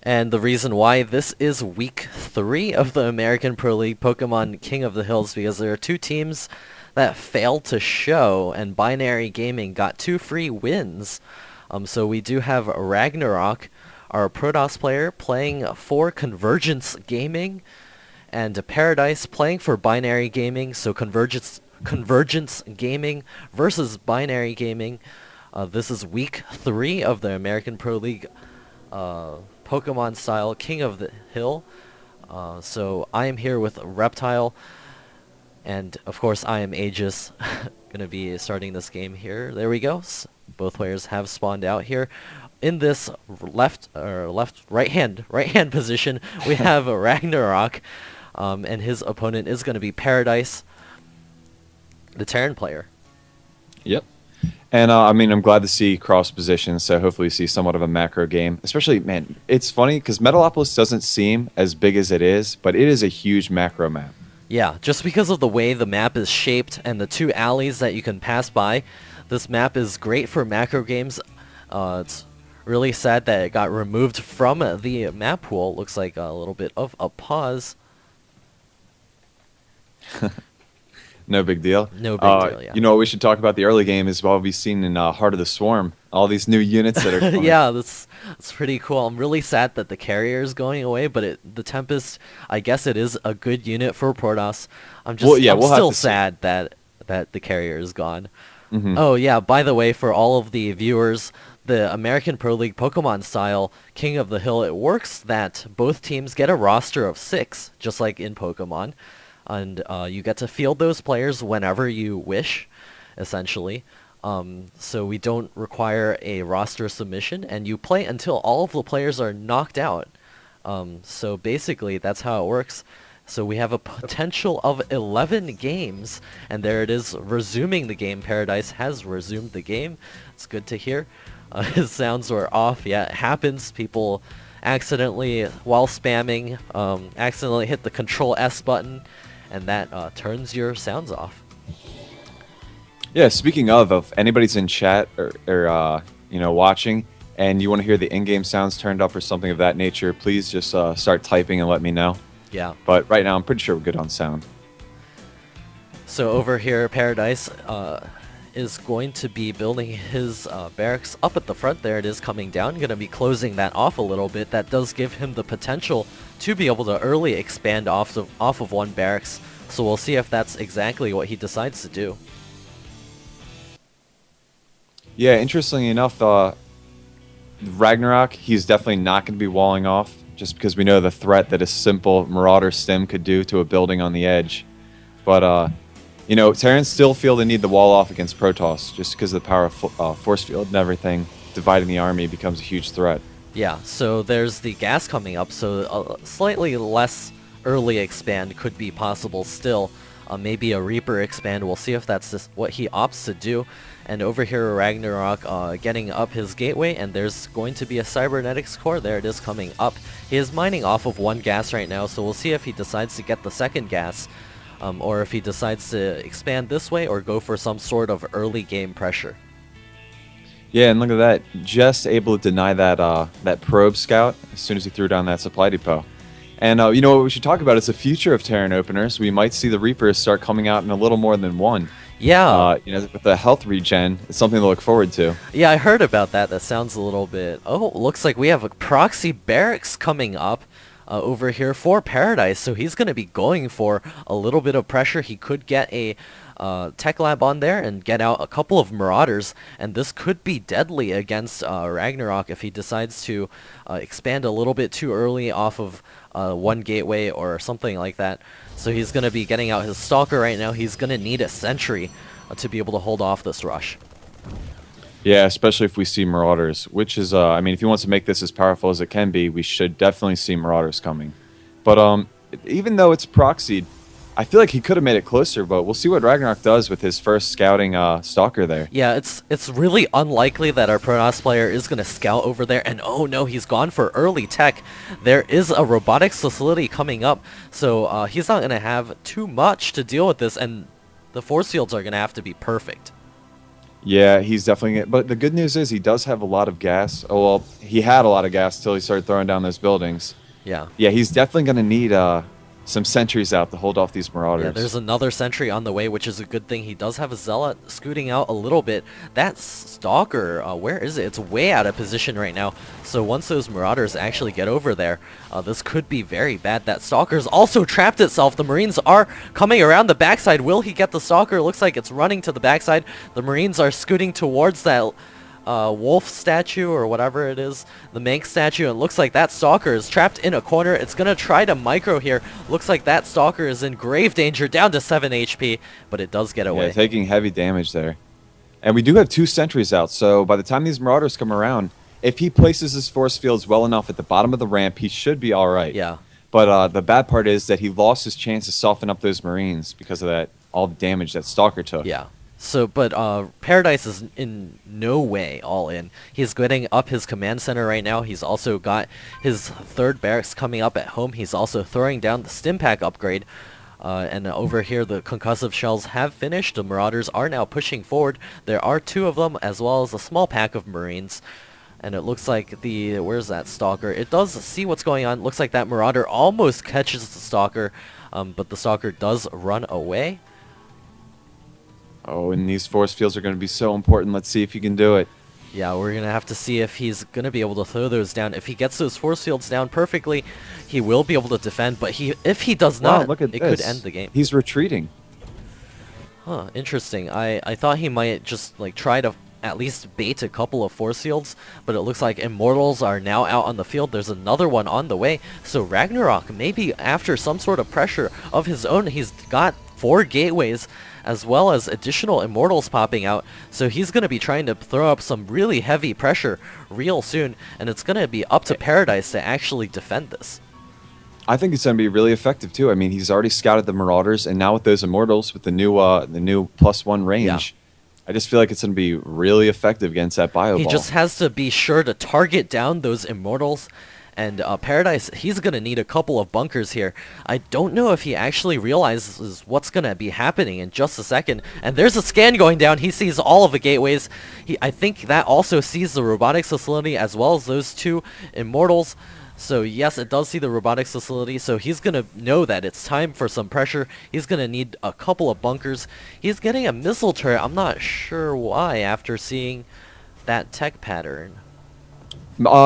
And the reason why this is week 3 of the American Pro League Pokemon King of the Hills because there are two teams that failed to show, and Binary Gaming got 2 free wins. So we do have Ragnarok, our Protoss player, playing for Convergence Gaming, and Paradise playing for Binary Gaming. So Convergence Gaming versus Binary Gaming. This is week 3 of the American Pro League Pokemon style King of the Hill. So I am here with Reptile, and of course I am Aegis. Gonna be starting this game here. There we go. Both players have spawned out here. In this right hand position, we have Ragnarok, and his opponent is gonna be Paradise, the Terran player. Yep. And I mean, I'm glad to see cross positions, so hopefully we see somewhat of a macro game. Especially, man, it's funny because Metalopolis doesn't seem as big as it is, but it is a huge macro map. Yeah, just because of the way the map is shaped and the 2 alleys that you can pass by, this map is great for macro games. It's really sad that it got removed from the map pool. Looks like a little bit of a pause. No big deal. No big deal, yeah. You know what we should talk about the early game is what we've seen in Heart of the Swarm. All these new units that are coming. Yeah, that's pretty cool. I'm really sad that the carrier is going away, but the Tempest, I guess it is a good unit for Protoss. I'm still sad that the carrier is gone. Mm-hmm. Oh yeah, by the way, for all of the viewers, the American Pro League Pokemon style King of the Hill, it works that both teams get a roster of 6, just like in Pokemon. And you get to field those players whenever you wish, essentially. So we don't require a roster submission, and you play until all of the players are knocked out. So basically, that's how it works. So we have a potential of 11 games, and there it is, resuming the game. Paradise has resumed the game. It's good to hear. His sounds were off. Yeah, it happens. People accidentally, while spamming, accidentally hit the Control S button, and that turns your sounds off. Yeah, speaking of, if anybody's in chat or watching, and you want to hear the in-game sounds turned up or something of that nature, please just start typing and let me know. Yeah. But right now, I'm pretty sure we're good on sound. So over here, Paradise is going to be building his barracks up at the front. There it is coming down. Going to be closing that off a little bit. That does give him the potential to be able to early expand off of one barracks. So we'll see if that's exactly what he decides to do. Yeah, interestingly enough, Ragnarok, he's definitely not going to be walling off, just because we know the threat that a simple Marauder stem could do to a building on the edge. But, Terrans still feel they need the wall off against Protoss, just because of the power of force field and everything. Dividing the army becomes a huge threat. Yeah, so there's the gas coming up, so slightly less early expand could be possible still. Maybe a Reaper expand. We'll see if that's just what he opts to do. And over here, Ragnarok getting up his gateway, and there's going to be a Cybernetics core. There it is coming up. He is mining off of 1 gas right now, so we'll see if he decides to get the 2nd gas, or if he decides to expand this way or go for some sort of early game pressure. Yeah, and look at that. Just able to deny that probe scout as soon as he threw down that supply depot. And what we should talk about is the future of Terran openers. We might see the Reapers start coming out in a little more than 1. Yeah. With the health regen, it's something to look forward to. Yeah, I heard about that. That sounds a little bit... Oh, looks like we have a proxy barracks coming up over here for Paradise. So he's going to be going for a little bit of pressure. He could get a tech lab on there and get out a couple of Marauders. And this could be deadly against Ragnarok if he decides to expand a little bit too early off of 1 gateway or something like that. So he's going to be getting out his Stalker right now. He's going to need a Sentry to be able to hold off this rush. Yeah, especially if we see Marauders, which is, if he wants to make this as powerful as it can be, we should definitely see Marauders coming. But even though it's proxied, I feel like he could have made it closer, but we'll see what Ragnarok does with his first scouting Stalker there. Yeah, it's really unlikely that our Protoss player is going to scout over there, and oh no, he's gone for early tech. There is a robotics facility coming up, so he's not going to have too much to deal with this, and the force fields are going to have to be perfect. Yeah, he's definitely. But the good news is he does have a lot of gas. Oh well, he had a lot of gas till he started throwing down those buildings. Yeah. Yeah, he's definitely going to need some sentries out to hold off these Yeah, marauders. there's another sentry on the way, which is a good thing. He does have a zealot scooting out a little bit. That stalker, where is it? It's way out of position right now. So once those marauders actually get over there, this could be very bad. That stalker's also trapped itself. The Marines are coming around the backside. Will he get the stalker? It looks like it's running to the backside. The Marines are scooting towards that wolf statue or whatever it is, the Manx statue, and it looks like that stalker is trapped in a corner. It's gonna try to micro here. Looks like that stalker is in grave danger, down to 7 HP, but it does get away. Yeah, taking heavy damage there. And we do have 2 sentries out, so by the time these marauders come around, if he places his force fields well enough at the bottom of the ramp, he should be all right. Yeah. But the bad part is that he lost his chance to soften up those Marines because of that all the damage that Stalker took. Yeah. So, but Paradise is in no way all in. He's getting up his command center right now. He's also got his 3rd barracks coming up at home. He's also throwing down the stim pack upgrade. And over here, the concussive shells have finished. The Marauders are now pushing forward. There are 2 of them, as well as a small pack of Marines. And it looks like the... Where's that Stalker? It does see what's going on. Looks like that Marauder almost catches the Stalker. But the Stalker does run away. Oh, and these force fields are going to be so important. Let's see if he can do it. Yeah, we're going to have to see if he's going to be able to throw those down. If he gets those force fields down perfectly, he will be able to defend. But if he does not, look at it this. could end the game. He's retreating. Huh, interesting. I thought he might just like try to at least bait a couple of force fields, but it looks like Immortals are now out on the field. There's another one on the way. So Ragnarok, maybe after some sort of pressure of his own, he's got 4 gateways as well as additional Immortals popping out. So he's going to be trying to throw up some really heavy pressure real soon, and it's going to be up to Paradise to actually defend this. I think it's going to be really effective too. I mean, he's already scouted the Marauders, and now with those Immortals, with the new +1 range, Yeah. I just feel like it's going to be really effective against that Bio He Ball. just has to be sure to target down those Immortals. And Paradise, he's going to need a couple of bunkers here. I don't know if he actually realizes what's going to be happening in just a second. And there's a scan going down. He sees all of the gateways. I think that also sees the robotics facility as well as those 2 Immortals. So yes, it does see the robotics facility. So he's going to know that it's time for some pressure. He's going to need a couple of bunkers. He's getting a missile turret. I'm not sure why after seeing that tech pattern.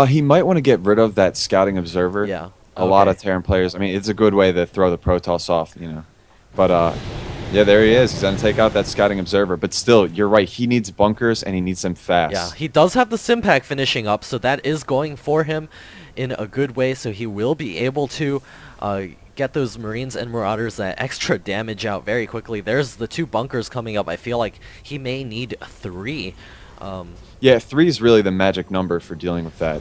He might want to get rid of that scouting observer. Yeah. A lot of Terran players. I mean, it's a good way to throw the Protoss off, you know. But yeah, there he is. He's going to take out that scouting observer. But still, you're right. He needs bunkers, and he needs them fast. Yeah, he does have the Stimpack finishing up, so that is going for him in a good way. So he will be able to get those Marines and Marauders that extra damage out very quickly. There's the 2 bunkers coming up. I feel like he may need 3. Yeah, 3 is really the magic number for dealing with that.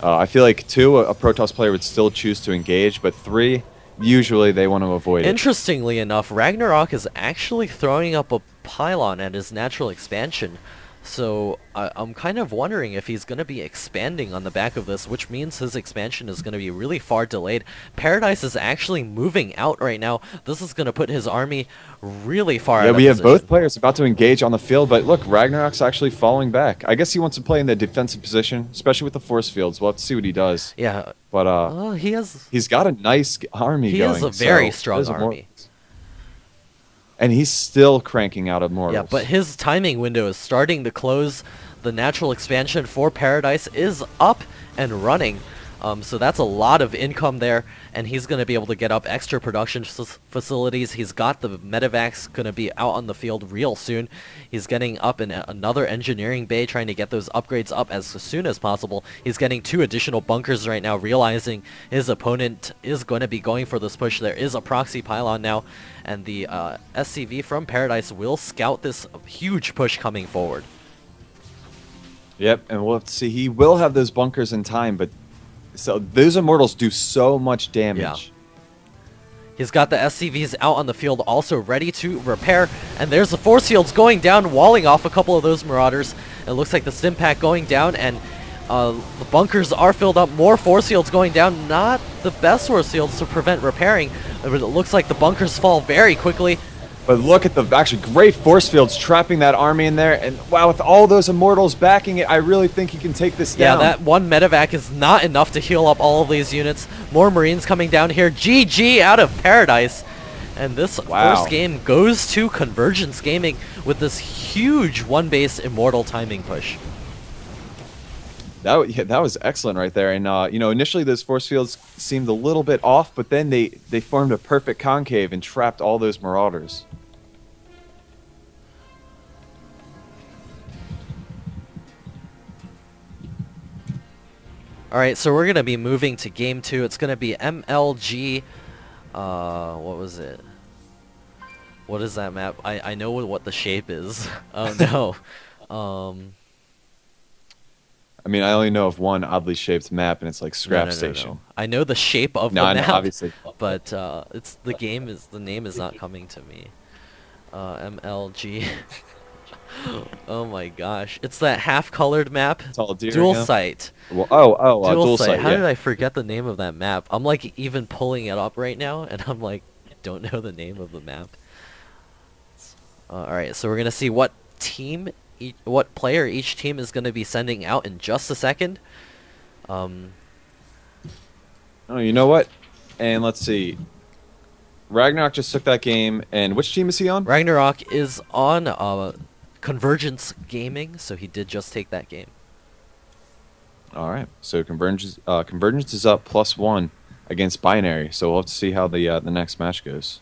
I feel like 2, a Protoss player would still choose to engage, but 3, usually they want to avoid it. Interestingly enough, Ragnarok is actually throwing up a pylon at his natural expansion. So I'm kind of wondering if he's going to be expanding on the back of this, which means his expansion is going to be really far delayed. Paradise is actually moving out right now. This is going to put his army really far out of we have position. both players about to engage on the field, but look, Ragnarok's actually falling back. I guess he wants to play in the defensive position, especially with the force fields. We'll have to see what he does. Yeah. But he's got a nice army going. He has a very so strong army. And he's still cranking out Immortals. Yeah, but his timing window is starting to close. The natural expansion for Paradise is up and running. So that's a lot of income there, and he's going to be able to get up extra production facilities. He's got the medevacs going to be out on the field real soon. He's getting up in another engineering bay, trying to get those upgrades up as soon as possible. He's getting 2 additional bunkers right now, realizing his opponent is going to be going for this push. There is a proxy pylon now, and the SCV from Paradise will scout this huge push coming forward. Yep, and we'll have to see. He will have those bunkers in time, but so those Immortals do so much damage. Yeah. He's got the SCVs out on the field also ready to repair, and there's the force fields going down, walling off a couple of those Marauders. It looks like the Stimpack going down, and the bunkers are filled up. More force fields going down. Not the best force fields to prevent repairing, but it looks like the bunkers fall very quickly. But look at the actually great force fields trapping that army in there. And wow, with all those immortals backing it, I really think he can take this down. Yeah, that one medevac is not enough to heal up all of these units. More Marines coming down here. GG out of paradise. And this first game goes to Convergence Gaming with this huge one-base immortal timing push. That was excellent right there. And you know, initially those force fields seemed a little bit off, but then they formed a perfect concave and trapped all those marauders. All right, so we're gonna be moving to game 2. It's gonna be MLG. What was it? What is that map? I know what the shape is. Oh no. I mean, I only know of one oddly shaped map, and it's like Scrap Station. No. I know the shape of the I map, know, obviously. but it's the name is not coming to me. MLG. Oh my gosh, it's that half-colored map. It's all deer Dual again? site. Well, dual site. How Yeah. did I forget the name of that map? I'm like even pulling it up right now, and I'm like, don't know the name of the map. All right, so we're gonna see what what player each team is gonna be sending out in just a second. Oh, you know what? And let's see. Ragnarok just took that game, and which team is he on? Ragnarok is on Convergence Gaming, so he did just take that game. All right, so Convergence is up +1 against Binary. So we'll have to see how the next match goes.